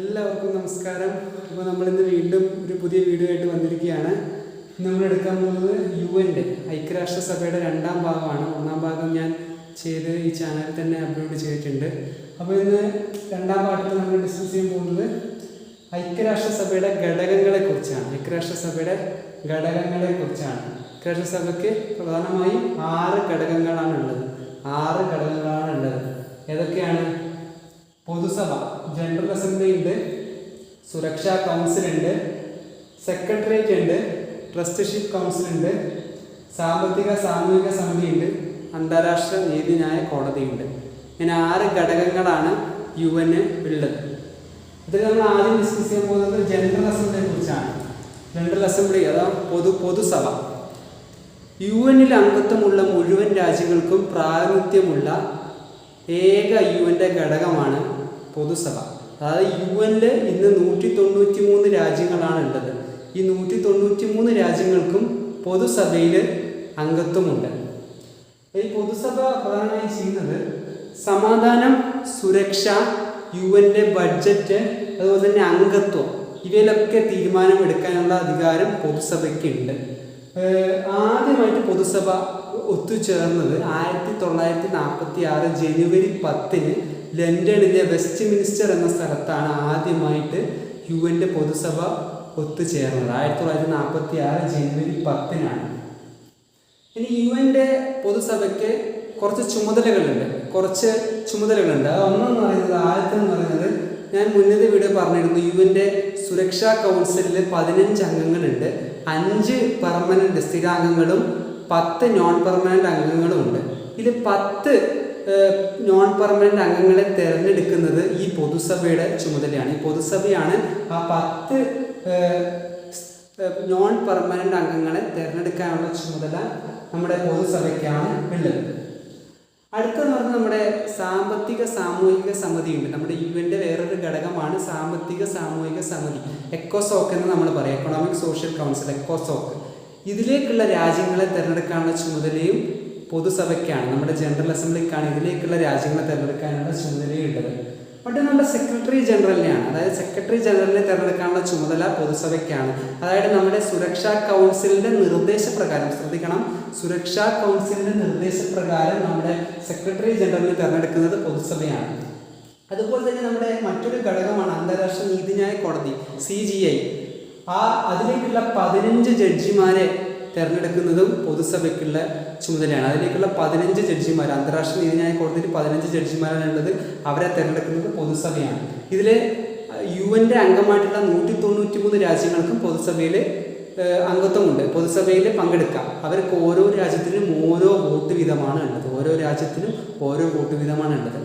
എല്ലാവർക്കും നമസ്കാരം. അപ്പോൾ നമ്മളിന്ന് വീണ്ടും ഒരു പുതിയ വീഡിയോ ആയിട്ട് വന്നിരിക്കുകയാണ്. നമ്മൾ എടുക്കാൻ പോകുന്നത് UN-ന്റെ ഐക്യരാഷ്ട്രസഭയുടെ രണ്ടാം ഭാഗമാണ്. ഒന്നാം ഭാഗം ഞാൻ ചെയ്ത് ഈ ചാനലിൽ തന്നെ അപ്ലോഡ് ചെയ്തിട്ടുണ്ട്. അപ്പോൾ ഇന്ന് രണ്ടാം ഭാഗത്തിൽ നമ്മൾ ഡിസ്കസ് ചെയ്യാൻ പോകുന്നത് ഐക്യരാഷ്ട്രസഭയുടെ ഘടകങ്ങളെക്കുറിച്ചാണ്. ഐക്യരാഷ്ട്രസഭയുടെ ഘടകങ്ങളെക്കുറിച്ചാണ്. ഐക്യരാഷ്ട്രസഭയ്ക്ക് പ്രധാനമായും 6 ഘടകങ്ങളാണുള്ളത്. ഏതൊക്കെയാണ്? പൊതുസഭ, ജനറൽ അസംബ്ലി ഉണ്ട്, സുരക്ഷാ കൗൺസിൽ ഉണ്ട്, സെക്രട്ടേറിയറ്റ് ഉണ്ട്, ട്രസ്റ്റിഷിപ്പ് കൗൺസിൽ ഉണ്ട്, സാമ്പത്തിക സാമൂഹിക സമിതി ഉണ്ട്, അന്താരാഷ്ട്ര നീതിന്യായ കോടതി ഉണ്ട്. ഇങ്ങനെ 6 ഘടകങ്ങളാണ് UN ഉള്ളത്. ഇതിൽ നമ്മൾ ആദ്യം ഡിസ്കസ് ചെയ്യാൻ പോകുന്നത് ജനറൽ അസംബ്ലിയെ കുറിച്ചാണ്. ജനറൽ അസംബ്ലി അഥവാ പൊതുസഭ UN അംഗത്വമുള്ള മുഴുവൻ രാജ്യങ്ങൾക്കും പ്രാതിനിധ്യമുള്ള ഏക UN ഘടകമാണ് പൊതുസഭ. അതായത് UN ഇന്ന് 193 രാജ്യങ്ങളാണ് ഉള്ളത്. ഈ 193 രാജ്യങ്ങൾക്കും പൊതുസഭയിൽ അംഗത്വമുണ്ട്. ഈ പൊതുസഭ പ്രധാനമായും ചെയ്യുന്നത് സമാധാനം, സുരക്ഷ, UN ബഡ്ജറ്റ്, അതുപോലെ തന്നെ അംഗത്വം, ഇവയിലൊക്കെ തീരുമാനമെടുക്കാനുള്ള അധികാരം പൊതുസഭയ്ക്ക് ഉണ്ട്. ആദ്യമായിട്ട് പൊതുസഭ ഒത്തുചേർന്നത് 1946 ജനുവരി 10 ലണ്ടനിലെ വെസ്റ്റ് മിനിസ്റ്റർ എന്ന സ്ഥലത്താണ് ആദ്യമായിട്ട് UN പൊതുസഭ ഒത്തുചേർന്നത്. 1946 ജനുവരി 10 ഇനി UN പൊതുസഭയ്ക്ക് കുറച്ച് ചുമതലകളുണ്ട്. അത് ഒന്നെന്ന് പറയുന്നത്, ആദ്യത്തെന്ന് പറയുന്നത് ഞാൻ മുന്നത്തെ വീഡിയോ പറഞ്ഞിരുന്നു, UN സുരക്ഷാ കൗൺസിലിൽ 15 അംഗങ്ങളുണ്ട്. 5 പെർമനന്റ് സ്ഥിരാംഗങ്ങളും 10 നോൺ പെർമനന്റ് അംഗങ്ങളും ഉണ്ട്. ഇതിൽ 10 നോൺ പെർമനന്റ് അംഗങ്ങളെ തിരഞ്ഞെടുക്കുന്നത് ഈ പൊതുസഭയുടെ ചുമതലയാണ്. ഈ പൊതുസഭയാണ് ആ 10 നോൺ പെർമനന്റ് അംഗങ്ങളെ തിരഞ്ഞെടുക്കാനുള്ള ചുമതല നമ്മുടെ പൊതുസഭയ്ക്കാണ് ഉള്ളത്. അടുത്തെന്ന് പറഞ്ഞാൽ നമ്മുടെ സാമ്പത്തിക സാമൂഹിക സമിതി ഉണ്ട്. നമ്മുടെ UN വേറൊരു ഘടകമാണ് സാമ്പത്തിക സാമൂഹിക സമിതി, എക്കോസോക്ക് എന്ന് നമ്മൾ പറയും, എക്കണോമിക് സോഷ്യൽ കൗൺസിൽ, എക്കോസോക്ക്. ഇതിലേക്കുള്ള രാജ്യങ്ങളെ തിരഞ്ഞെടുക്കാനുള്ള ചുമതലയും പൊതുസഭയ്ക്കാണ്, നമ്മുടെ ജനറൽ അസംബ്ലിക്കാണ് ഇതിലേക്കുള്ള രാജ്യങ്ങളെ തിരഞ്ഞെടുക്കാനുള്ള ചുമതലയുള്ളത്. പക്ഷേ നമ്മുടെ സെക്രട്ടറി ജനറലിനെയാണ്, അതായത് സെക്രട്ടറി ജനറലിനെ തിരഞ്ഞെടുക്കാനുള്ള ചുമതല പൊതുസഭയ്ക്കാണ്. അതായത് നമ്മുടെ സുരക്ഷാ കൗൺസിലിന്റെ നിർദ്ദേശപ്രകാരം, ശ്രദ്ധിക്കണം, സുരക്ഷാ കൗൺസിലിന്റെ നിർദ്ദേശപ്രകാരം നമ്മുടെ സെക്രട്ടറി ജനറലിനെ തിരഞ്ഞെടുക്കുന്നത് പൊതുസഭയാണ്. അതുപോലെ തന്നെ നമ്മുടെ മറ്റൊരു ഘടകമാണ് അന്താരാഷ്ട്ര നീതിന്യായ കോടതി, CGI. അതിലേക്കുള്ള 15 ജഡ്ജിമാരെ തിരഞ്ഞെടുക്കുന്നതും പൊതുസഭയ്ക്കുള്ള ചുമതലയാണ്. അതിലേക്കുള്ള 15 ജഡ്ജിമാർ, അന്താരാഷ്ട്ര നീതിന്യായ കോടതിയിൽ 15 ജഡ്ജിമാരാണ് ഉള്ളത്. അവരെ തിരഞ്ഞെടുക്കുന്നത് പൊതുസഭയാണ്. ഇതിൽ UN അംഗമായിട്ടുള്ള 193 രാജ്യങ്ങൾക്കും പൊതുസഭയിൽ അംഗത്വമുണ്ട്. പൊതുസഭയിൽ പങ്കെടുക്കാം. അവർക്ക് ഓരോ രാജ്യത്തിനും ഓരോ വോട്ട് വീതമാണ് ഉള്ളത്.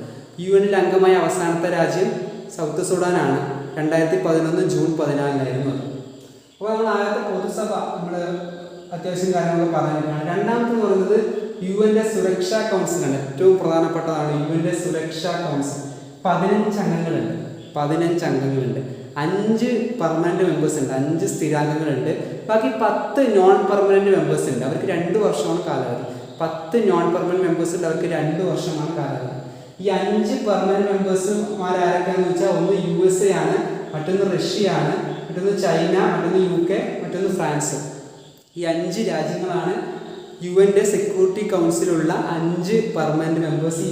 UN അംഗമായ അവസാനത്തെ രാജ്യം സൗത്ത് സുഡാനാണ്. 2011 ജൂൺ 14 അപ്പോൾ നമ്മൾ ആദ്യത്തെ പൊതുസഭ നമ്മൾ അത്യാവശ്യം കാര്യങ്ങളൊക്കെ പറഞ്ഞിട്ടാണ്. രണ്ടാമത്തെന്ന് പറയുന്നത് UN സുരക്ഷാ കൗൺസിലാണ്. ഏറ്റവും പ്രധാനപ്പെട്ടതാണ് UN സുരക്ഷാ കൗൺസിൽ. 15 അംഗങ്ങളുണ്ട്. 5 പെർമനന്റ് മെമ്പേഴ്സ് ഉണ്ട്, 5 സ്ഥിരാംഗങ്ങളുണ്ട്. ബാക്കി 10 നോൺ പെർമനന്റ് മെമ്പേഴ്സ് ഉണ്ട്. അവർക്ക് 2 വർഷമാണ് കാലാവധി. 10 നോൺ പെർമനന്റ് മെമ്പേഴ്സ് ഉണ്ട്, അവർക്ക് 2 വർഷമാണ് കാലാവധി. ഈ 5 പെർമനന്റ് മെമ്പേഴ്സുമാരാരൊക്കെയാണെന്ന് വെച്ചാൽ, ഒന്ന് USA ആണ്, മറ്റൊന്ന് റഷ്യ ആണ്, മറ്റൊന്ന് ചൈന, മറ്റൊന്ന് UK, മറ്റൊന്ന് ഫ്രാൻസ്. ഈ 5 രാജ്യങ്ങളാണ് UN സെക്യൂരിറ്റി കൗൺസിലുള്ള 5 പെർമനന്റ് മെമ്പേഴ്സ്.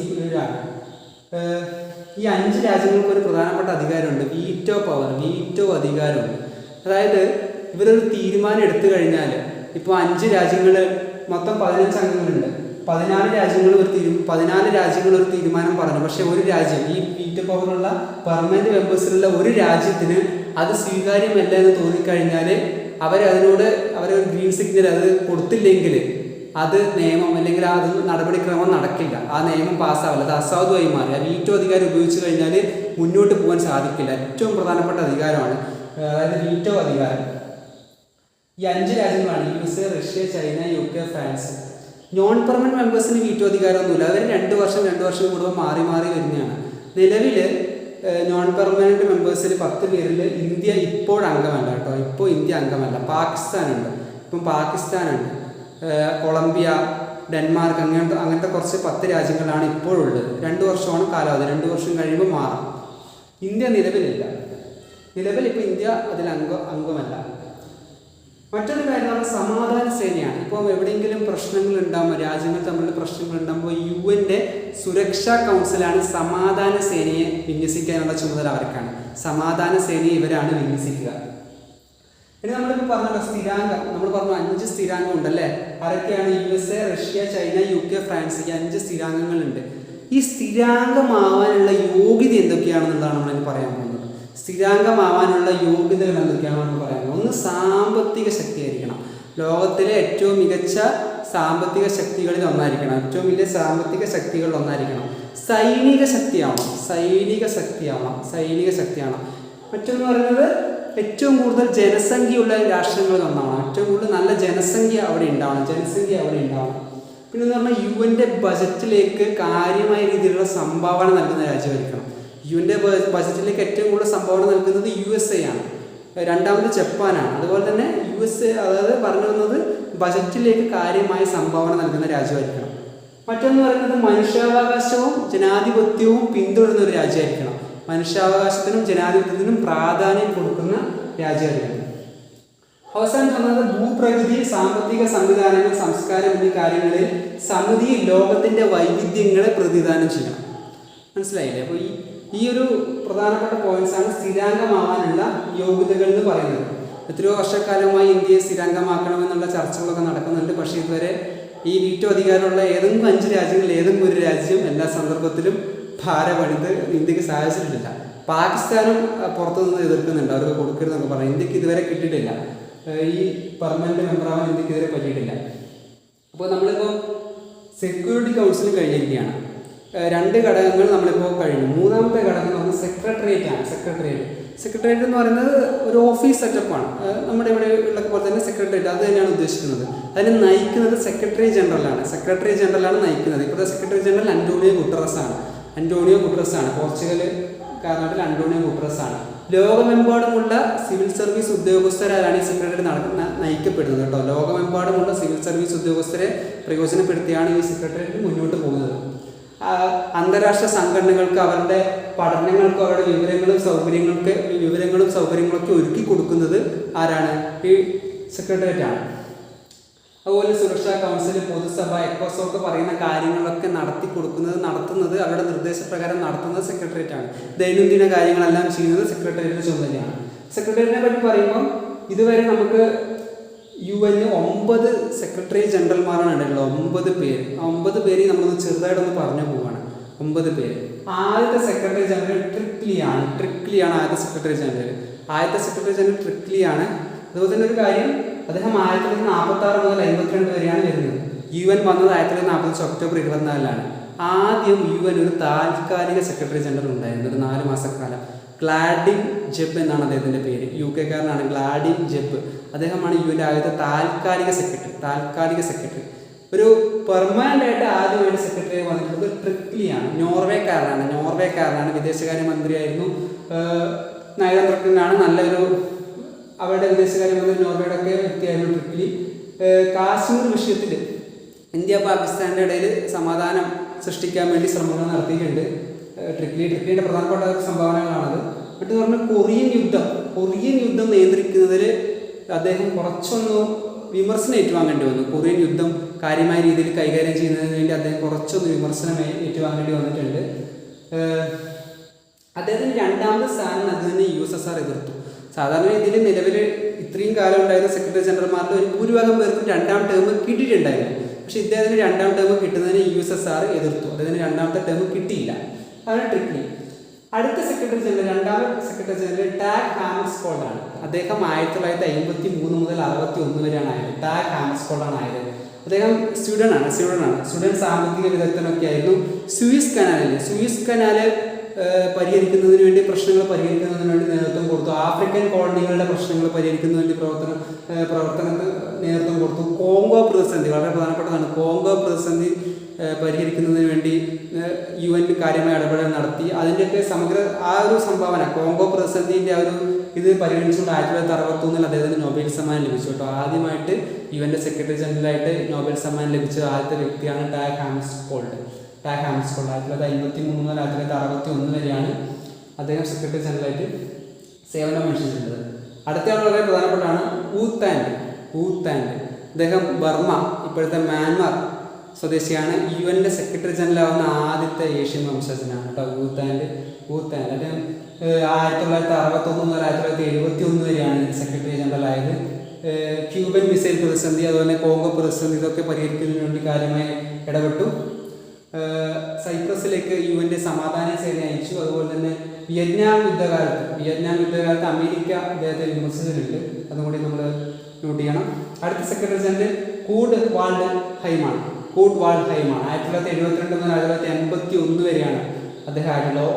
ഈ 5 രാജ്യങ്ങൾക്ക് ഒരു പ്രധാനപ്പെട്ട അധികാരമുണ്ട്, വീറ്റോ അധികാരമുണ്ട്. അതായത് ഇവരൊരു തീരുമാനം എടുത്തു കഴിഞ്ഞാൽ, ഇപ്പോൾ 5 രാജ്യങ്ങൾ, മൊത്തം 15 അംഗങ്ങളുണ്ട്, 14 രാജ്യങ്ങൾ ഒരു തീരുമാനം പറഞ്ഞു. പക്ഷെ ഒരു രാജ്യം, ഈ വീറ്റോ പവറുള്ള പെർമനന്റ് മെമ്പേഴ്സിലുള്ള ഒരു രാജ്യത്തിന് അത് സ്വീകാര്യമല്ല എന്ന് തോന്നിക്കഴിഞ്ഞാൽ അവരൊരു ഗ്രീൻ സിഗ്നൽ അത് കൊടുത്തില്ലെങ്കിൽ അത് നിയമം അല്ലെങ്കിൽ അത് നടപടിക്രമം നടക്കില്ല. ആ നിയമം പാസ്സാവില്ല, അത് അസാധുവായി മാറി. ആ വീറ്റോ അധികാരം ഉപയോഗിച്ച് കഴിഞ്ഞാൽ മുന്നോട്ട് പോകാൻ സാധിക്കില്ല. ഏറ്റവും പ്രധാനപ്പെട്ട അധികാരമാണ്, അതായത് വീറ്റോ അധികാരം. ഈ 5 രാജ്യങ്ങളാണ് USA, Russia, China, UK, France. Non permanent മെമ്പേഴ്സിന് വീറ്റോ അധികാരമൊന്നുമില്ല. അവർ 2 വർഷം കൂടുമ്പോൾ മാറി വരുന്നതാണ്. നിലവിൽ നോൺ പെർമനന്റ് മെമ്പേഴ്സിൽ 10 പേരിൽ ഇന്ത്യ ഇപ്പോൾ അംഗമല്ല കേട്ടോ. ഇപ്പോൾ ഇന്ത്യ അംഗമല്ല. പാകിസ്ഥാനുണ്ട്, കൊളംബിയ, ഡെൻമാർക്ക്, അങ്ങനത്തെ കുറച്ച് 10 രാജ്യങ്ങളാണ് ഇപ്പോഴുള്ളത്. 2 വർഷമാണ് കാലാവധി. 2 വർഷം കഴിയുമ്പോൾ മാറാം. ഇന്ത്യ നിലവിലില്ല. നിലവിൽ ഇപ്പോൾ ഇന്ത്യ അതിൽ അംഗമല്ല. മറ്റൊരു കാര്യം നമ്മൾ സമാധാന സേനയാണ്. ഇപ്പോൾ എവിടെയെങ്കിലും പ്രശ്നങ്ങൾ ഉണ്ടാകുമ്പോൾ, രാജ്യങ്ങൾ തമ്മിലുള്ള പ്രശ്നങ്ങൾ ഉണ്ടാകുമ്പോൾ UN സുരക്ഷാ കൗൺസിലാണ് സമാധാന സേനയെ വിന്യസിക്കാനുള്ള ചുമതല അവർക്കാണ്. സമാധാന സേനയെ ഇവരാണ് വിന്യസിക്കുക. ഇനി നമ്മളിപ്പോൾ പറഞ്ഞല്ലോ സ്ഥിരാംഗം, നമ്മൾ പറഞ്ഞു 5 സ്ഥിരാംഗം ഉണ്ടല്ലേ. ആരൊക്കെയാണ്? USA, Russia, China, UK, France. ഈ 5 സ്ഥിരാംഗങ്ങളുണ്ട്. ഈ സ്ഥിരാംഗമാവാനുള്ള യോഗ്യത എന്തൊക്കെയാണെന്നുള്ളതാണ് നമ്മൾ പറയാൻ പോകുന്നത്. സ്ഥിരാംഗമാവാനുള്ള യോഗ്യതകൾ എന്തൊക്കെയാണെന്ന് നമ്മൾ പറയാൻ പോകുന്നത്. ഒന്ന്, സാമ്പത്തിക ശക്തിയായിരിക്കണം. ലോകത്തിലെ ഏറ്റവും മികച്ച സാമ്പത്തിക ശക്തികളിൽ ഒന്നായിരിക്കണം. ഏറ്റവും വലിയ സാമ്പത്തിക ശക്തികളിൽ ഒന്നായിരിക്കണം. സൈനിക ശക്തിയാവണം. മറ്റൊന്ന് പറയുന്നത് ഏറ്റവും കൂടുതൽ ജനസംഖ്യയുള്ള രാഷ്ട്രങ്ങളിൽ ഒന്നാണ്. ഏറ്റവും കൂടുതൽ നല്ല ജനസംഖ്യ അവിടെ ഉണ്ടാവണം. പിന്നെ എന്ന് പറഞ്ഞാൽ UN ബജറ്റിലേക്ക് കാര്യമായ രീതിയിലുള്ള സംഭാവന നൽകുന്ന രാജ്യമായിരിക്കണം. UN ബജറ്റിലേക്ക് ഏറ്റവും കൂടുതൽ സംഭാവന നൽകുന്നത് USA ആണ്. രണ്ടാമത് ജപ്പാനാണ്. അതുപോലെ തന്നെ USA, അതായത് പറഞ്ഞു വന്നത് ബജറ്റിലേക്ക് കാര്യമായ സംഭാവന നൽകുന്ന രാജ്യമായിരിക്കണം. മറ്റൊന്ന് പറയുന്നത് മനുഷ്യാവകാശവും ജനാധിപത്യവും പിന്തുടരുന്ന ഒരു രാജ്യമായിരിക്കണം. മനുഷ്യാവകാശത്തിനും ജനാധിപത്യത്തിനും പ്രാധാന്യം കൊടുക്കുന്ന രാജ്യമായിരിക്കണം. അവസാനം പറഞ്ഞത് ഭൂപ്രകൃതി, സാമ്പത്തിക സംവിധാനങ്ങൾ, സംസ്കാരം എന്നീ കാര്യങ്ങളിൽ സമിതി ലോകത്തിൻ്റെ വൈവിധ്യങ്ങളെ പ്രതിദാനം ചെയ്യണം. മനസ്സിലായില്ലേ? അപ്പോൾ ഈ ഒരു പ്രധാനപ്പെട്ട പോയിന്റ്സാണ് സ്ഥിരാംഗമാവാനുള്ള യോഗ്യതകൾ എന്ന് പറയുന്നത്. എത്രയോ വർഷക്കാലമായി ഇന്ത്യയെ സ്ഥിരാംഗമാക്കണമെന്നുള്ള ചർച്ചകളൊക്കെ നടക്കുന്നുണ്ട്. പക്ഷേ ഇതുവരെ ഈ വീറ്റോ അധികാരമുള്ള ഏതെങ്കിലും 5 രാജ്യങ്ങളിൽ ഏതെങ്കിലും ഒരു രാജ്യം എല്ലാ സന്ദർഭത്തിലും ഭാരപണിത് ഇന്ത്യക്ക് സാധിച്ചിട്ടില്ല. പാകിസ്ഥാനും പുറത്തുനിന്ന് എതിർക്കുന്നുണ്ട്, അവർക്ക് കൊടുക്കരുതെന്നൊക്കെ പറഞ്ഞു. ഇന്ത്യക്ക് ഇതുവരെ കിട്ടിയിട്ടില്ല. ഈ പെർമനന്റ് മെമ്പറാവാൻ ഇന്ത്യക്ക് ഇതുവരെ പറ്റിയിട്ടില്ല. അപ്പോൾ നമ്മളിപ്പോൾ സെക്യൂരിറ്റി കൗൺസിൽ കഴിഞ്ഞിരിക്കുകയാണ്. 2 ഘടകങ്ങൾ നമ്മളിപ്പോൾ കഴിഞ്ഞു. മൂന്നാമത്തെ ഘടകം എന്ന് പറഞ്ഞാൽ സെക്രട്ടേറിയറ്റ് ആണ്. സെക്രട്ടേറിയറ്റ് എന്ന് പറയുന്നത് ഒരു ഓഫീസ് സെറ്റപ്പാണ്. നമ്മുടെ ഇവിടെ ഉള്ള പോലെ തന്നെ സെക്രട്ടേറിയറ്റ് അത് തന്നെയാണ് ഉദ്ദേശിക്കുന്നത്. അതിനെ നയിക്കുന്നത് സെക്രട്ടറി ജനറലാണ് നയിക്കുന്നത്. ഇപ്പോഴത്തെ സെക്രട്ടറി ജനറൽ അന്റോണിയോ ഗുട്ടറസ് ആണ്. പോർച്ചുഗൽ കാരണത്തിൽ അന്റോണിയോ ഗുട്ടറസ് ആണ്. ലോകമെമ്പാടുമുള്ള സിവിൽ സർവീസ് ഉദ്യോഗസ്ഥരാണ് ഈ സെക്രട്ടേറിയറ്റ് നയിക്കപ്പെടുന്നത് കേട്ടോ. ലോകമെമ്പാടുമുള്ള സിവിൽ സർവീസ് ഉദ്യോഗസ്ഥരെ പ്രയോജനപ്പെടുത്തിയാണ് ഈ സെക്രട്ടേറിയറ്റ് മുന്നോട്ട് പോകുന്നത്. അന്താരാഷ്ട്ര സംഘടനകൾക്ക് അവരുടെ പഠനങ്ങൾക്കും അവരുടെ വിവരങ്ങളും സൗകര്യങ്ങളൊക്കെ ഒരുക്കി കൊടുക്കുന്നത് ആരാണ്? ഈ സെക്രട്ടേറിയറ്റ് ആണ്. അതുപോലെ സുരക്ഷാ കൗൺസിൽ, പൊതുസഭ, എക്കോസോക്ക് പറയുന്ന കാര്യങ്ങളൊക്കെ നടത്തുന്നത് അവരുടെ നിർദ്ദേശപ്രകാരം നടത്തുന്നത് സെക്രട്ടേറിയറ്റ് ആണ്. ദൈനംദിന കാര്യങ്ങളെല്ലാം ചെയ്യുന്നത് സെക്രട്ടേറിയറ്റിന്റെ ചുമതലയാണ്. സെക്രട്ടേറിയറ്റിനെ പറ്റി പറയുമ്പോൾ ഇതുവരെ നമുക്ക് UN 9 സെക്രട്ടറി ജനറൽമാരാണ് ഉണ്ടല്ലോ. 9 പേര്. ആ 9 പേര് നമ്മളൊന്ന് ചെറുതായിട്ടൊന്ന് പറഞ്ഞു പോവുകയാണ്. 9 പേര്. ആദ്യത്തെ സെക്രട്ടറി ജനറൽ ട്രിക്ലിയാണ്. ആദ്യത്തെ സെക്രട്ടറി ജനറൽ ട്രിക്ലിയാണ്. അതുപോലെ തന്നെ ഒരു കാര്യം, അദ്ദേഹം 1946 മുതൽ 52 വരെയാണ് വരുന്നത്. UN വന്നത് 1945 ഒക്ടോബർ 24 ആദ്യം UN ഒരു താൽക്കാലിക സെക്രട്ടറി ജനറൽ ഉണ്ടായിരുന്നു, ഒരു 4 മാസക്കാലം. ഗ്ലാഡിൻ ജെബ് എന്നാണ് അദ്ദേഹത്തിൻ്റെ പേര്. UK കാരനാണ് ഗ്ലാഡിൻ ജെബ്. അദ്ദേഹമാണ് UN ആദ്യത്തെ താൽക്കാലിക സെക്രട്ടറി. ഒരു പെർമനന്റ് ആയിട്ട് ആദ്യമായിട്ട് സെക്രട്ടറി വന്നിട്ടുള്ളത് ട്രിക്ലിയാണ്. നോർവേക്കാരനാണ്. വിദേശകാര്യമന്ത്രിയായിരുന്നു. നയതന്ത്രജ്ഞനാണ്. നല്ലൊരു അവരുടെ വിദേശകാര്യമന്ത്രി നോർവേയുടെ ഒക്കെ വ്യക്തിയായിരുന്നു ട്രിക്ലി. കാശ്മീർ വിഷയത്തിൽ ഇന്ത്യ പാകിസ്ഥാൻ്റെ ഇടയിൽ സമാധാനം സൃഷ്ടിക്കാൻ വേണ്ടി ശ്രമങ്ങൾ നടത്തിയിട്ടുണ്ട് ട്രിക്ലിയുടെ പ്രധാനപ്പെട്ട സംഭാവനകളാണത്. മറ്റു പറഞ്ഞാൽ കൊറിയൻ യുദ്ധം നിയന്ത്രിക്കുന്നതിൽ അദ്ദേഹം കുറച്ചൊന്ന് വിമർശനം ഏറ്റുവാങ്ങേണ്ടി വന്നു. കൊറിയൻ യുദ്ധം കാര്യമായ രീതിയിൽ കൈകാര്യം ചെയ്യുന്നതിന് വേണ്ടി അദ്ദേഹം കുറച്ചൊന്ന് വിമർശനം ഏറ്റുവാങ്ങേണ്ടി വന്നിട്ടുണ്ട്. അദ്ദേഹത്തിന് 2ാമത്തെ സ്ഥാനം നൽകുന്നതിന് USSR എതിർത്തു. സാധാരണ രീതിയിൽ നിലവിൽ ഇത്രയും കാലം ഉണ്ടായിരുന്ന സെക്രട്ടറി ജനറൽമാരുടെ ഒരു ഭൂരിഭാഗം പേർക്കും 2ാം ടേം കിട്ടിയിട്ടുണ്ടായിരുന്നു. പക്ഷേ ഇദ്ദേഹത്തിന് 2ാം ടേം കിട്ടുന്നതിന് USSR എതിർത്തു. അദ്ദേഹത്തിന് 2ാമത്തെ ടേം കിട്ടിയില്ല. അതാണ് ട്രിക്ലി. അടുത്ത സെക്രട്ടറി ജനറൽ, 2ാമത്തെ സെക്രട്ടറി ജനറൽ ടാഗ് ഹാമർസ്കോൾഡ് ആണ്. അദ്ദേഹം 1953 മുതൽ 61 വരെയാണ് ആയത്. ടാഗ് ഹാമർസ്കോൾഡ് ആയത്. അദ്ദേഹം സ്വീഡനാണ്. സ്വീഡൻ സാമ്പത്തിക വിദഗ്ധനൊക്കെ ആയിരുന്നു. സൂയിസ് കനാൽ പരിഹരിക്കുന്നതിന് വേണ്ടി നേതൃത്വം കൊടുത്തു. ആഫ്രിക്കൻ കോളനികളുടെ പ്രശ്നങ്ങൾ പരിഹരിക്കുന്നതിന് വേണ്ടി പ്രവർത്തനത്തിന് നേതൃത്വം കൊടുത്തു. കോങ്കോ പ്രതിസന്ധി വളരെ പ്രധാനപ്പെട്ടതാണ്. കോങ്കോ പ്രതിസന്ധി പരിഹരിക്കുന്നതിന് വേണ്ടി UN കാര്യമായ ഇടപെടൽ നടത്തി. അതിൻ്റെയൊക്കെ സമഗ്ര ആ ഒരു സംഭാവന, കോങ്കോ പ്രതിസന്ധിൻ്റെ ആ ഒരു ഇത് പരിഗണിച്ചുകൊണ്ട് 1961 അദ്ദേഹത്തിന് നൊബേൽ സമ്മാനം ലഭിച്ചു കേട്ടോ. ആദ്യമായിട്ട് UN സെക്രട്ടറി ജനറലായിട്ട് നൊബേൽ സമ്മാനം ലഭിച്ച ആദ്യത്തെ വ്യക്തിയാണ് ടാഗ് ഹാമർസ്കോൾഡ്. 1953 മുതൽ 1961 വരെയാണ് അദ്ദേഹം സെക്രട്ടറി ജനറലായിട്ട് സേവനം അനുഷ്ഠിച്ചിട്ടുള്ളത്. അടുത്തയാൾ വളരെ പ്രധാനപ്പെട്ടാണ് ഊത്താൻഡ്. അദ്ദേഹം ബർമ്മ, ഇപ്പോഴത്തെ മ്യാൻമാർ സ്വദേശിയാണ്. UN സെക്രട്ടറി ജനറൽ ആവുന്ന ആദ്യത്തെ ഏഷ്യൻ വംശജനാണ് കേട്ടോ ഊത്താൻഡ്. അദ്ദേഹം 1961 മുതൽ 1971 വരെയാണ് സെക്രട്ടറി ജനറൽ ആയത്. ക്യൂബൻ മിസൈൽ പ്രതിസന്ധി, അതുപോലെ കോങ്കോ പ്രതിസന്ധി, ഇതൊക്കെ പരിഹരിക്കുന്നതിന് വേണ്ടി കാര്യമായി ഇടപെട്ടു. സൈപ്രസിലേക്ക് UN സമാധാന സേന അയച്ചു. അതുപോലെ തന്നെ വിയറ്റ്നാം യുദ്ധകാലത്ത് അമേരിക്ക അദ്ദേഹത്തെ വിമർശിച്ചിട്ടുണ്ട്. അതുകൂടി നമ്മൾ നോട്ട് ചെയ്യണം. അടുത്ത സെക്രട്ടറി ജനറൽ കൂഡ് വാൾഡ് ഹൈമാണ്. 1972 മുതൽ 1981 വരെയാണ് അദ്ദേഹം ആയിട്ടുള്ളത്.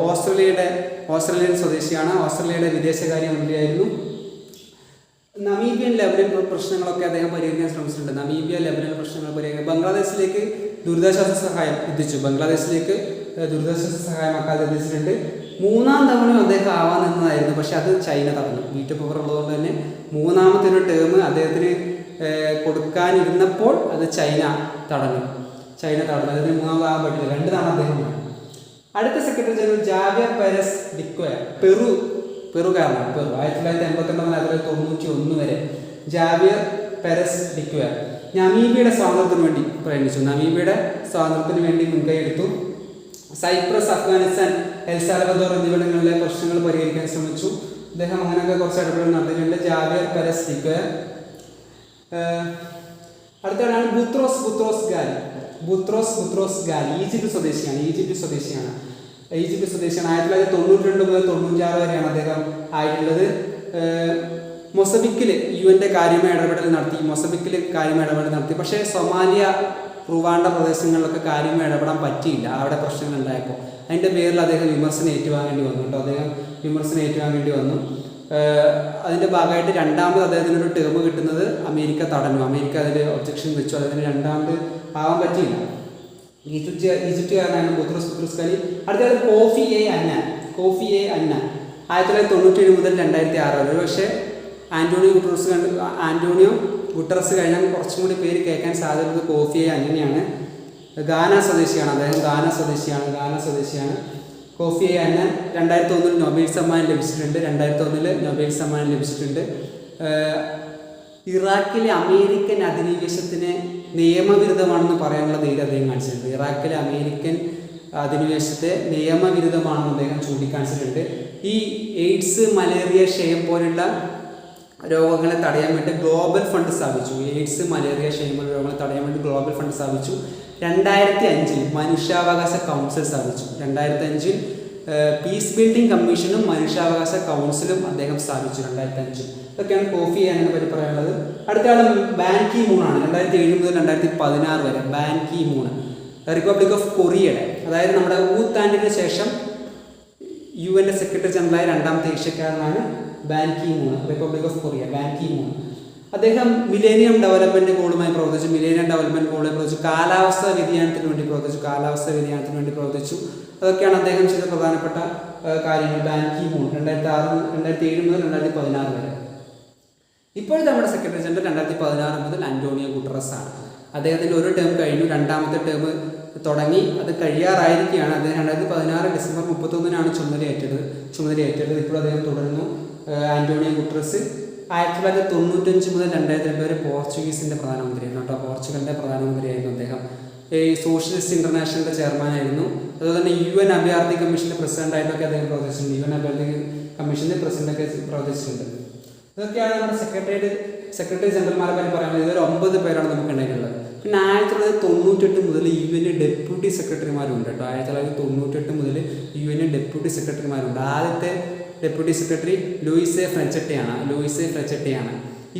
ഓസ്ട്രേലിയൻ സ്വദേശിയാണ്. ഓസ്ട്രേലിയയുടെ വിദേശകാര്യ മന്ത്രിയായിരുന്നു. നമീബിയൻ ലെബനൻ പ്രശ്നങ്ങളൊക്കെ അദ്ദേഹം പരിഹരിക്കാൻ ശ്രമിച്ചിട്ടുണ്ട്. ലെബനൻ പ്രശ്നങ്ങൾ പരിഹരിക്കാൻ ബംഗ്ലാദേശിലേക്ക് ദുരിതാശ്വാസ സഹായം സഹായമാക്കാതെ എത്തിച്ചിട്ടുണ്ട്. 3ാം തവണയും അദ്ദേഹം ആവാൻ നിന്നതായിരുന്നു, പക്ഷെ അത് ചൈന തടഞ്ഞു. വീറ്റോ പവർ ഉള്ളതുകൊണ്ട് തന്നെ 3ാമത്തെ ഒരു ടേം അദ്ദേഹത്തിന് കൊടുക്കാനിരുന്നപ്പോൾ അത് ചൈന തടഞ്ഞു. അതിന് 3ാമതാകാൻ പറ്റില്ല. 2 തവണ അദ്ദേഹം. അടുത്ത സെക്രട്ടറി ജനറൽ ജാവിയർ പെരസ് ഡിക്വയർ, പെറുകാരനാണ്. 1989 മുതൽ 1991 വരെ ജാവിയർ പെരസ് ഡിക്വയർ നമീബിയയുടെ സ്വാതന്ത്ര്യത്തിന് വേണ്ടി പ്രയത്നിച്ചു. മുൻകൈ എടുത്തു. സൈപ്രസ്, അഫ്ഗാനിസ്ഥാൻ, എൽ സാൽവദോർ എന്നിവിടങ്ങളിലെ പ്രശ്നങ്ങൾ പരിഹരിക്കാൻ ശ്രമിച്ചു. അദ്ദേഹം അങ്ങനെയൊക്കെ കുറച്ച് ഇടപെടൽ നടത്തിയിട്ടുണ്ട്. Javier Perez de Cuellar. അടുത്തയാളാണ് ബുത്രോസ് ഗാലി. ഈജിപ്ത് സ്വദേശിയാണ്. 1992 മുതൽ 96 വരെയാണ് അദ്ദേഹം ആയിട്ടുള്ളത്. മൊസബിക്കിൽ UN കാര്യമായ ഇടപെടൽ നടത്തി. പക്ഷേ സൊമാലിയ, റുവാണ്ട പ്രദേശങ്ങളിലൊക്കെ കാര്യമായി ഇടപെടാൻ പറ്റിയില്ല. അവിടെ പ്രശ്നങ്ങൾ ഉണ്ടായപ്പോൾ അതിൻ്റെ പേരിൽ അദ്ദേഹം വിമർശനം ഏറ്റുവാങ്ങേണ്ടി വന്നു. അതിൻ്റെ ഭാഗമായിട്ട് 2ാമത് അദ്ദേഹത്തിനൊരു ടേം കിട്ടുന്നത് അമേരിക്ക തടഞ്ഞു. അമേരിക്ക അതിൽ ഒബ്ജക്ഷൻ വെച്ചു. അദ്ദേഹത്തിന് 2ാമത് ആവാൻ പറ്റിയില്ല. ഈജിപ്തുകാരനാണ് ബുത്രോസ് ഗാലി. അടുത്തത് കോഫി എ അന്നാൻ. 1997 മുതൽ 2006 വരെ. പക്ഷേ ആന്റോണിയോ ഗുട്ടറസ് കഴിഞ്ഞാൽ കുറച്ചും കൂടി പേര് കേൾക്കാൻ സാധ്യതയുള്ളത് കോഫി എ അന്നനെയാണ്. ഗാന സ്വദേശിയാണ്. കോഫി എ അന്നാൻ 2001 നൊബേൽ സമ്മാനം ലഭിച്ചിട്ടുണ്ട്. ഇറാഖിലെ അമേരിക്കൻ അധിനിവേശത്തിന് നിയമവിരുദ്ധമാണെന്ന് പറയാനുള്ള ധൈര്യം അദ്ദേഹം കാണിച്ചിട്ടുണ്ട്. ഇറാഖിലെ അമേരിക്കൻ അധിനിവേശത്തെ നിയമവിരുദ്ധമാണെന്ന് അദ്ദേഹം ചൂണ്ടിക്കാണിച്ചിട്ടുണ്ട്. ഈ എയ്ഡ്സ്, മലേറിയ, ക്ഷയം പോലുള്ള രോഗങ്ങളെ തടയാൻ വേണ്ടി ഗ്ലോബൽ ഫണ്ട് സ്ഥാപിച്ചു. 2005 മനുഷ്യാവകാശ കൗൺസിൽ സ്ഥാപിച്ചു. 2005 പീസ് ബിൽഡിംഗ് കമ്മീഷനും മനുഷ്യാവകാശ കൗൺസിലും അദ്ദേഹം സ്ഥാപിച്ചു. 2005. ഇതൊക്കെയാണ് കോഫി അന്നനെ പറ്റി പറയാനുള്ളത്. അടുത്ത ആൾ ബാൻ കി മൂണാണ്. 2007 മുതൽ 2016 വരെ Ban Ki Moon, republic of കൊറിയയുടെ, അതായത് നമ്മുടെ ഊത്താൻഡിന് ശേഷം UN സെക്രട്ടറി ജനറലായ 2ാമത്തെ ഏഷ്യക്കാരനാണ് Ban Ki Moon. Republic of Korea, Ban Ki Moon. അദ്ദേഹം മിലേനിയം ഡെവലപ്മെന്റ് ഗോളുമായി പ്രവർത്തിച്ചു. കാലാവസ്ഥാ വ്യതിയാനത്തിന് വേണ്ടി പ്രവർത്തിച്ചു. അതൊക്കെയാണ് അദ്ദേഹം ചെയ്ത പ്രധാനപ്പെട്ട കാര്യങ്ങൾ. ബാൻ കി മൂൺ 2007 മുതൽ 2016 വരെ. ഇപ്പോഴത്തെ നമ്മുടെ സെക്രട്ടറി ജനറൽ 2016 മുതൽ അന്റോണിയോ ഗുട്ടറസ് ആണ്. അദ്ദേഹത്തിൻ്റെ ഒരു ടേം കഴിഞ്ഞു, 2ാമത്തെ ടേം തുടങ്ങി, അത് കഴിയാറായിരിക്കുകയാണ്. അദ്ദേഹം 2016 ഡിസംബർ 31 ചുമതലയേറ്റത്. ഇപ്പോൾ അദ്ദേഹം തുടരുന്നു. ആന്റോണിയോ ഗുട്ടറസ് 1995 മുതൽ 2002 വരെ പോർച്ചുഗലിൻ്റെ പ്രധാനമന്ത്രിയായിരുന്നു അദ്ദേഹം. ഈ സോഷ്യലിസ്റ്റ് ഇന്റർനാഷണലിന്റെ ചെയർമാനായിരുന്നു. അതുപോലെ തന്നെ UN അഭയാർത്ഥി കമ്മീഷന്റെ പ്രസിഡന്റായിട്ടൊക്കെ അദ്ദേഹം പ്രവർത്തിച്ചിട്ടുണ്ട്. ഇതൊക്കെയാണ് നമ്മുടെ സെക്രട്ടറി ജനറൽമാരെ പറ്റി പറയുന്നത്. ഇതൊരു 9 പേരാണ് നമുക്ക് ഉണ്ടായിട്ടുള്ളത്. പിന്നെ 1998 മുതൽ UN ഡെപ്യൂട്ടി സെക്രട്ടറിമാരുണ്ട് കേട്ടോ. 1998 മുതൽ UN ഡെപ്യൂട്ടി സെക്രട്ടറിമാരുണ്ട്. ആദ്യത്തെ ഡെപ്യൂട്ടി സെക്രട്ടറി ലൂയിസെ ഫ്രെച്ചെട്ടിയാണ്.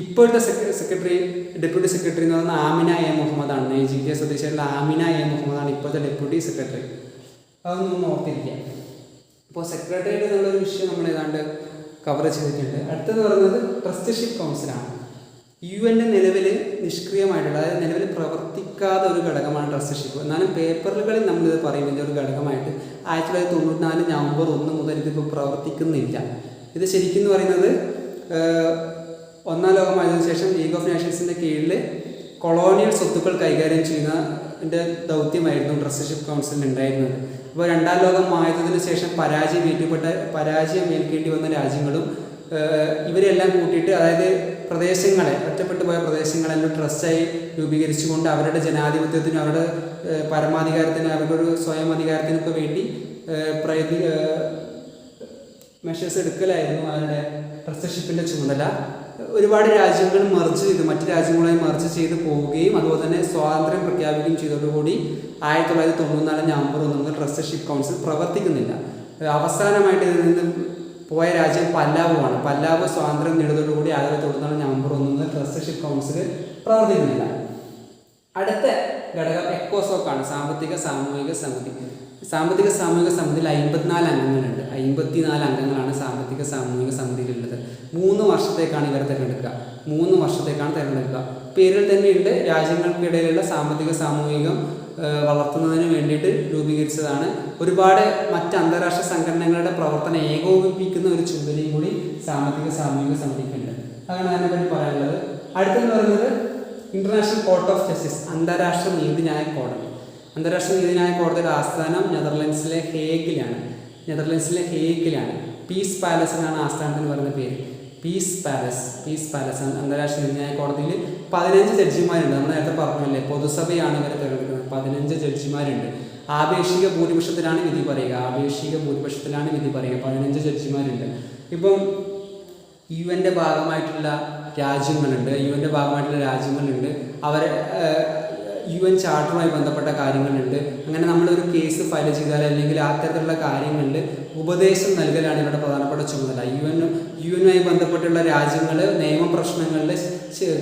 ഇപ്പോഴത്തെ ഡെപ്യൂട്ടി സെക്രട്ടറി എന്ന് പറയുന്നത് ആമിന എ മുഹമ്മദാണ്. നൈജീരിയ സ്വദേശിയായിട്ടുള്ള ആമിന എ മുഹമ്മദാണ് ഇപ്പോഴത്തെ ഡെപ്യൂട്ടി സെക്രട്ടറി. അതൊന്നും ഓർത്തിരിക്കുക. അപ്പോൾ സെക്രട്ടറിയുടെ എന്നുള്ളൊരു വിഷയം നമ്മൾ ഏതാണ്ട് കവർ ചെയ്തിട്ടുണ്ട്. അടുത്തത് പറയുന്നത് ട്രസ്റ്റിഷിപ്പ് കൗൺസിലാണ്. UN നിലവിൽ നിഷ്ക്രിയമായിട്ടുള്ള, അതായത് നിലവിൽ പ്രവർത്തിക്കാത്ത ഒരു ഘടകമാണ് ട്രസ്റ്റിഷിപ്പ്. എന്നാലും പേപ്പറുകളിൽ നമ്മളിത് പറയുന്നതിൻ്റെ ഒരു ഘടകമായിട്ട് 1994 നവംബർ 1 മുതൽ ഇതിപ്പോൾ പ്രവർത്തിക്കുന്നില്ല. ഇത് ശരിക്കും എന്ന് പറയുന്നത് 1ാം ലോക മഹായുദ്ധത്തിന് ശേഷം ലീഗ് ഓഫ് നേഷൻസിൻ്റെ കീഴിൽ കൊളോണിയൽ സ്വത്തുക്കൾ കൈകാര്യം ചെയ്യുന്നതിൻ്റെ ദൗത്യമായിരുന്നു ട്രസ്റ്റിഷിപ്പ് കൗൺസിലിന് ഉണ്ടായിരുന്നത്. അപ്പോൾ 2ാം ലോക മഹായുദ്ധത്തിന് ശേഷം പരാജയം ഏൽക്കേണ്ടി വന്ന രാജ്യങ്ങളും എല്ലാം കൂട്ടിയിട്ട്, അതായത് പ്രദേശങ്ങളെ, ഒറ്റപ്പെട്ടു പോയ പ്രദേശങ്ങളെല്ലാം ട്രസ്റ്റായി രൂപീകരിച്ചുകൊണ്ട് അവരുടെ ജനാധിപത്യത്തിനും അവരുടെ പരമാധികാരത്തിനും അവരുടെ ഒരു സ്വയം അധികാരത്തിനൊക്കെ വേണ്ടി മെഷേഴ്സ് എടുക്കലായിരുന്നു അവരുടെ ട്രസ്റ്റർഷിപ്പിൻ്റെ ചുമതല. ഒരുപാട് രാജ്യങ്ങൾ മെർജ് ചെയ്ത് മറ്റ് രാജ്യങ്ങളുമായി മെർജ് ചെയ്ത് പോവുകയും അതുപോലെ തന്നെ സ്വാതന്ത്ര്യം പ്രഖ്യാപിക്കുകയും ചെയ്തതോടുകൂടി 1994 നവംബർ 1 മുതൽ ട്രസ്റ്റർഷിപ്പ് കൗൺസിൽ പ്രവർത്തിക്കുന്നില്ല. അവസാനമായിട്ട് ഇതിൽ നിന്ന് പോയ രാജ്യം പല്ലാവുമാണ്. പല്ലാവ് സ്വാതന്ത്ര്യം നേടിയതോടുകൂടി 1994 നവംബർ 1 മുതൽ ട്രസ്റ്റർഷിപ്പ് കൗൺസിൽ പ്രവർത്തിക്കുന്നില്ല. അടുത്ത ഘടകം എക്കോസോക്കാണ്, സാമ്പത്തിക സാമൂഹിക സമിതി. സാമ്പത്തിക സാമൂഹിക സമിതിയിൽ 54 അംഗങ്ങളുണ്ട്. 54 അംഗങ്ങളാണ് സാമ്പത്തിക സാമൂഹിക സമിതിയിലുള്ളത്. 3 വർഷത്തേക്കാണ് ഇവരെ തിരഞ്ഞെടുക്കുക. 3 വർഷത്തേക്കാണ് തിരഞ്ഞെടുക്കുക. പേരിൽ തന്നെയുണ്ട്, രാജ്യങ്ങൾക്കിടയിലുള്ള സാമ്പത്തിക സാമൂഹികം വളർത്തുന്നതിന് വേണ്ടിയിട്ട് രൂപീകരിച്ചതാണ്. ഒരുപാട് മറ്റ് അന്താരാഷ്ട്ര സംഘടനകളുടെ പ്രവർത്തനം ഏകോപിപ്പിക്കുന്ന ഒരു ചുമതലയും കൂടി സാമ്പത്തിക സാമൂഹിക സമിതിക്കുണ്ട്. അതാണ് അതിനെപ്പറ്റി പറയാനുള്ളത്. അടുത്തെന്ന് പറയുന്നത് ഇന്റർനാഷണൽ കോർട്ട് ഓഫ് ജസ്റ്റിസ്, അന്താരാഷ്ട്ര നീതിന്യായ കോടതി. അന്താരാഷ്ട്ര നീതിന്യായ കോടതിയുടെ ആസ്ഥാനം നെതർലൻഡ്സിലെ ഹേഗിലാണ്. പീസ് പാലസ് എന്നാണ് ആസ്ഥാനത്തിന് പറയുന്ന പേര്. പീസ് പാലസ് അന്താരാഷ്ട്ര നീതിന്യായ കോടതിയിൽ 15 ജഡ്ജിമാരുണ്ട്. നമ്മൾ നേരത്തെ പറഞ്ഞല്ലേ, പൊതുസഭയാണ് ഇവരെ തിരഞ്ഞെടുക്കുന്നത്. 15 ജഡ്ജിമാരുണ്ട്. ആപേക്ഷിക ഭൂരിപക്ഷത്തിലാണ് വിധി പറയുക. 15 ജഡ്ജിമാരുണ്ട്. ഇപ്പം യുഎൻ്റെ ഭാഗമായിട്ടുള്ള രാജ്യങ്ങളുണ്ട്. അവരെ UN ചാർട്ടറുമായി ബന്ധപ്പെട്ട കാര്യങ്ങളുണ്ട്. അങ്ങനെ നമ്മളൊരു കേസ് ഫയൽ ചെയ്താൽ അല്ലെങ്കിൽ അത്തരത്തിലുള്ള കാര്യങ്ങളിൽ ഉപദേശം നൽകലാണ് ഇവരുടെ പ്രധാനപ്പെട്ട ചുമതല. യുഎനുമായി ബന്ധപ്പെട്ടുള്ള രാജ്യങ്ങൾ നിയമപ്രശ്നങ്ങളിൽ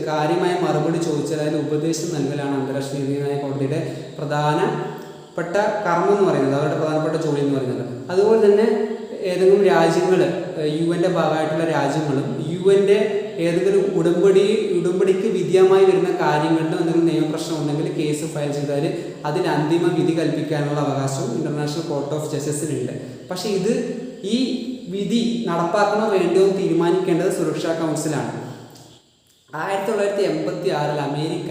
കാര്യമായ മറുപടി ചോദിച്ചാൽ അതിന് ഉപദേശം നൽകലാണ് അന്താരാഷ്ട്ര നീതിന്യായ കോടതിയുടെ പ്രധാനപ്പെട്ട കർമ്മം എന്ന് പറയുന്നത്, അവരുടെ പ്രധാനപ്പെട്ട ജോലി എന്ന് പറയുന്നത്. അതുപോലെ തന്നെ ഏതെങ്കിലും രാജ്യങ്ങൾ, യുഎൻ്റെ ഭാഗമായിട്ടുള്ള രാജ്യങ്ങളും യുഎൻ്റെ ഏതെങ്കിലും ഉടമ്പടിക്ക് വിധേയമായി വരുന്ന കാര്യങ്ങളിൽ എന്തെങ്കിലും നിയമപ്രശ്നം ഉണ്ടെങ്കിൽ കേസ് ഫയൽ ചെയ്താൽ അതിൽ അന്തിമ വിധി കൽപ്പിക്കാനുള്ള അവകാശവും ഇന്റർനാഷണൽ കോർട്ട് ഓഫ് ജസ്റ്റിസിനുണ്ട്. പക്ഷേ ഈ വിധി നടപ്പാക്കണോ വേണ്ടോ എന്ന് തീരുമാനിക്കേണ്ടത് സുരക്ഷാ കൗൺസിലാണ്. 1986 അമേരിക്ക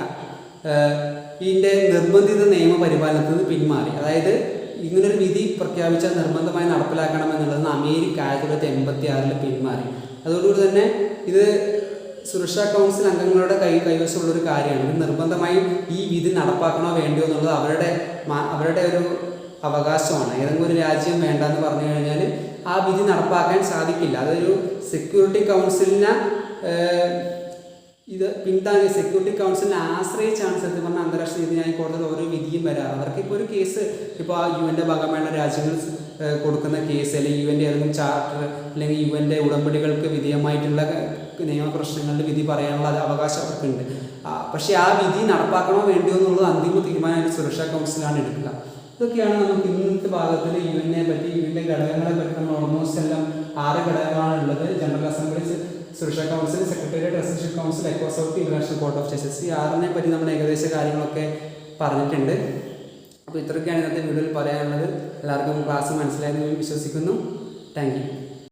ഇതിൻ്റെ നിർബന്ധിത നിയമപരിപാലനത്തിൽ നിന്ന് പിന്മാറി. അതായത് ഇങ്ങനൊരു വിധി പ്രഖ്യാപിച്ചാൽ നിർബന്ധമായി നടപ്പിലാക്കണമെന്നുള്ളതെന്ന് അമേരിക്ക 1986 പിന്മാറി. അതോടുകൂടി തന്നെ ഇത് സുരക്ഷാ കൗൺസിൽ അംഗങ്ങളുടെ കൈവശമുള്ളൊരു കാര്യമാണ്. ഇത് നിർബന്ധമായും ഈ വിധി നടപ്പാക്കണോ വേണ്ടയോ എന്നുള്ളത് അവരുടെ ഒരു അവകാശമാണ്. ഏതെങ്കിലും ഒരു രാജ്യം വേണ്ടെന്ന് പറഞ്ഞു കഴിഞ്ഞാൽ ആ വിധി നടപ്പാക്കാൻ സാധിക്കില്ല. അതൊരു സെക്യൂരിറ്റി കൗൺസിലിനെ സെക്യൂരിറ്റി കൗൺസിലിനെ ആശ്രയിച്ചാണ് സത്യം പറഞ്ഞാൽ അന്താരാഷ്ട്ര നീതിന്യായ കോടതിയിൽ ഓരോ വിധിയും വരാറ്. അവർക്കിപ്പോൾ ഒരു കേസ്, ഇപ്പോൾ യുഎൻ്റെ ഭാഗമായുള്ള രാജ്യങ്ങൾ കൊടുക്കുന്ന കേസ്, അല്ലെങ്കിൽ യുഎൻ്റെ ഏതെങ്കിലും ചാർട്ടർ അല്ലെങ്കിൽ യുഎൻ്റെ ഉടമ്പടികൾക്ക് വിധേയമായിട്ടുള്ള നിയമപ്രശ്നങ്ങളിൽ വിധി പറയാനുള്ള അവകാശം അവർക്കുണ്ട്. പക്ഷേ ആ വിധി നടപ്പാക്കണോ വേണ്ടിയോ എന്നുള്ളത് അന്തിമ തീരുമാനമായിട്ട് സുരക്ഷാ കൗൺസിലാണ് എടുക്കുക. ഇതൊക്കെയാണ് നമുക്ക് ഇന്നത്തെ ഭാഗത്തിൽ യുഎനെ പറ്റി, യുഎൻ്റെ ഘടകങ്ങളെ പറ്റി നമ്മൾ ഓൾമോസ്റ്റ് എല്ലാം 6 ഘടകങ്ങളാണ് ഉള്ളത്. ജനറൽ അസംബ്ലി, സുരക്ഷാ കൗൺസിൽ, സെക്രട്ടേറിയറ്റ്, ട്രസ്റ്റർഷിപ്പ് കൗൺസിൽ, എക്കോസോക്ക്, ഇന്റർനാഷണൽ കോർട്ട് ഓഫ് ജസ്റ്റിസ്, ഈ 6നെ പറ്റി നമ്മൾ ഏകദേശ കാര്യങ്ങളൊക്കെ പറഞ്ഞിട്ടുണ്ട്. അപ്പോൾ ഇത്രയൊക്കെയാണ് ഇന്നത്തെ വീഡിയോയിൽ പറയാനുള്ളത്. എല്ലാവർക്കും ക്ലാസ് മനസ്സിലായെന്ന് വിശ്വസിക്കുന്നു. Thank you.